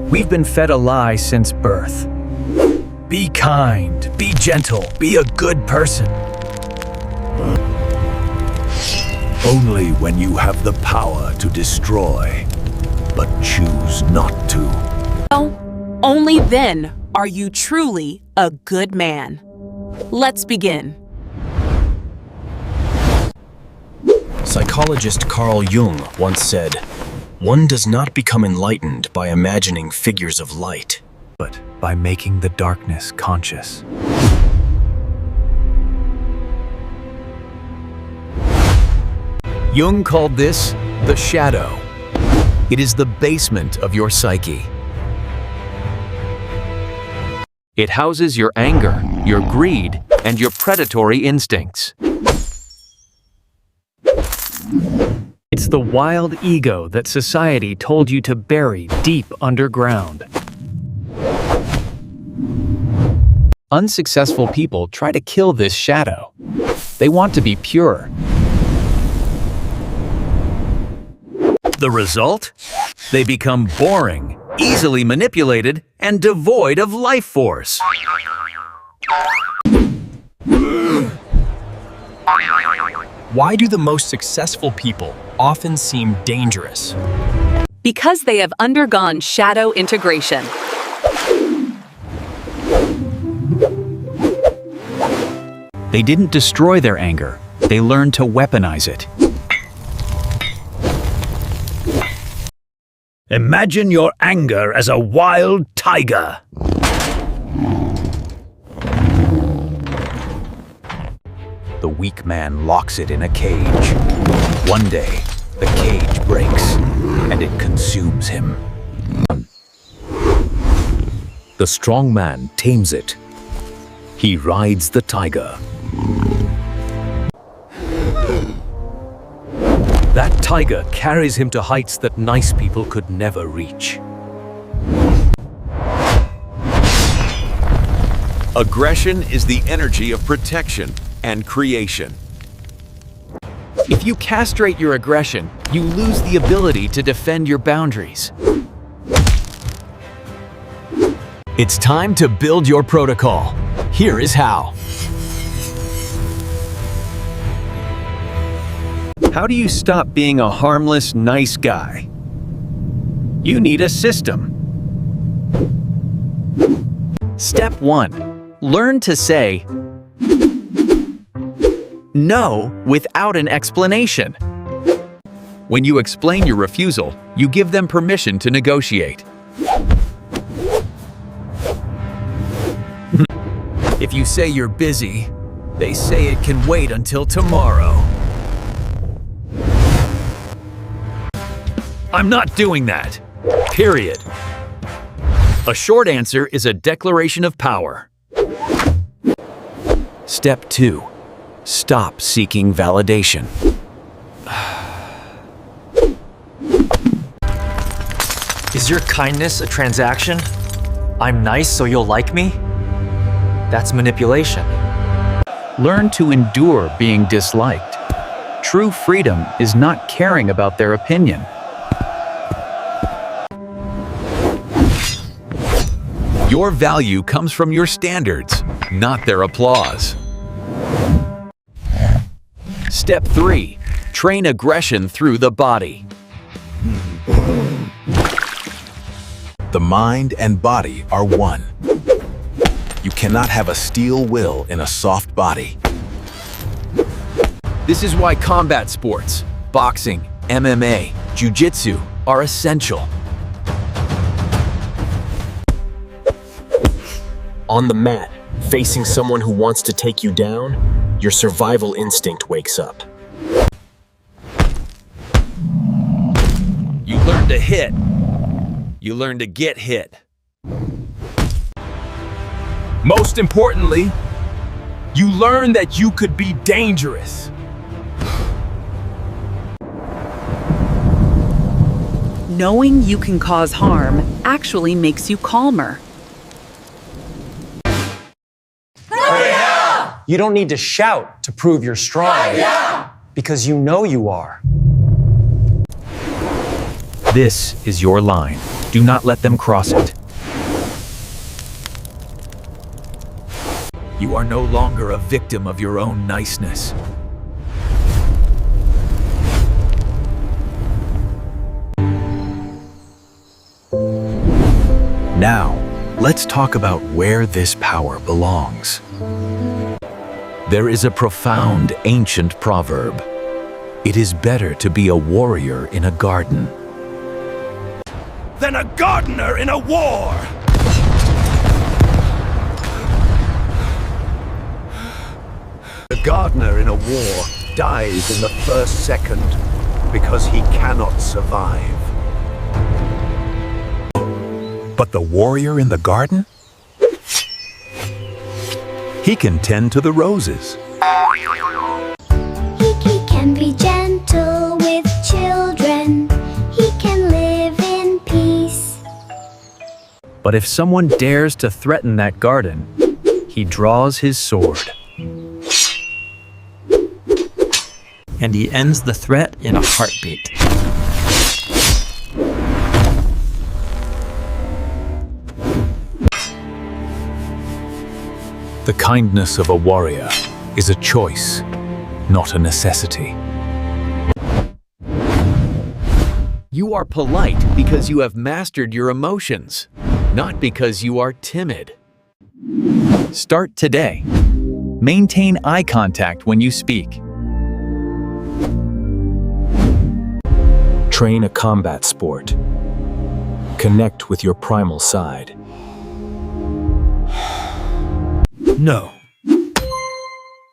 We've been fed a lie since birth. Be kind, be gentle, be a good person. Only when you have the power to destroy, but choose not to. Well, only then are you truly a good man. Let's begin. Psychologist Carl Jung once said, "One does not become enlightened by imagining figures of light, But by making the darkness conscious. Jung called this the shadow. It is the basement of your psyche. It houses your anger, your greed, and your predatory instincts. It's the wild ego that society told you to bury deep underground. Unsuccessful people try to kill this shadow. They want to be pure. The result? They become boring, easily manipulated, and devoid of life force. why do the most successful people often seem dangerous? Because they have undergone shadow integration. They didn't destroy their anger. They learned to weaponize it. Imagine your anger as a wild tiger. The weak man locks it in a cage. One day, the cage breaks, and it consumes him. The strong man tames it. He rides the tiger. That tiger carries him to heights that nice people could never reach. Aggression is the energy of protection and creation. If you castrate your aggression, you lose the ability to defend your boundaries. It's time to build your protocol. Here is how. How do you stop being a harmless, nice guy? You need a system. Step 1. Learn to say no without an explanation. When you explain your refusal, you give them permission to negotiate. If you say you're busy, they say it can wait until tomorrow. I'm not doing that. Period. A short answer is a declaration of power. Step 2. Stop seeking validation. Is your kindness a transaction? I'm nice so you'll like me? That's manipulation. Learn to endure being disliked. True freedom is not caring about their opinion. Your value comes from your standards, not their applause. Step 3. Train aggression through the body. The mind and body are one. You cannot have a steel will in a soft body. This is why combat sports, boxing, MMA, jiu-jitsu are essential. On the mat, facing someone who wants to take you down, your survival instinct wakes up. You learn to hit. You learn to get hit. Most importantly, you learn that you could be dangerous. Knowing you can cause harm actually makes you calmer. You don't need to shout to prove you're strong. Because you know you are. This is your line. Do not let them cross it. You are no longer a victim of your own niceness. Now, let's talk about where this power belongs. There is a profound ancient proverb. It is better to be a warrior in a garden Than a gardener in a war! The gardener in a war dies in the first second because he cannot survive. But the warrior in the garden? He can tend to the roses. He can be gentle with children. He can live in peace. But if someone dares to threaten that garden, he draws his sword. And he ends the threat in a heartbeat. The kindness of a warrior is a choice, not a necessity. You are polite because you have mastered your emotions, not because you are timid. Start today. Maintain eye contact when you speak. Train a combat sport. Connect with your primal side. No.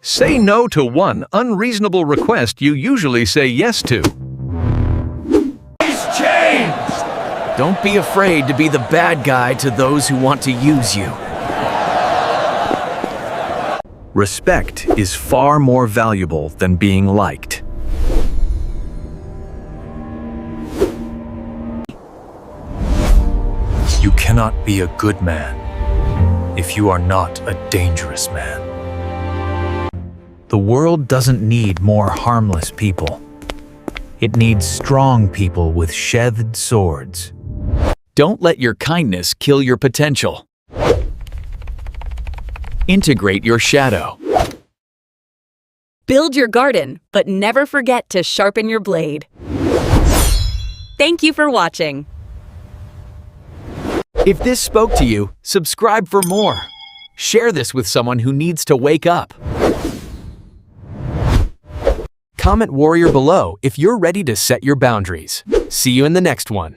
Say no to one unreasonable request you usually say yes to. He's changed! Don't be afraid to be the bad guy to those who want to use you. Respect is far more valuable than being liked. You cannot be a good man if you are not a dangerous man. The world doesn't need more harmless people. It needs strong people with sheathed swords. Don't let your kindness kill your potential. Integrate your shadow. Build your garden, but never forget to sharpen your blade. Thank you for watching. If this spoke to you, subscribe for more. Share this with someone who needs to wake up. Comment warrior below if you're ready to set your boundaries. See you in the next one.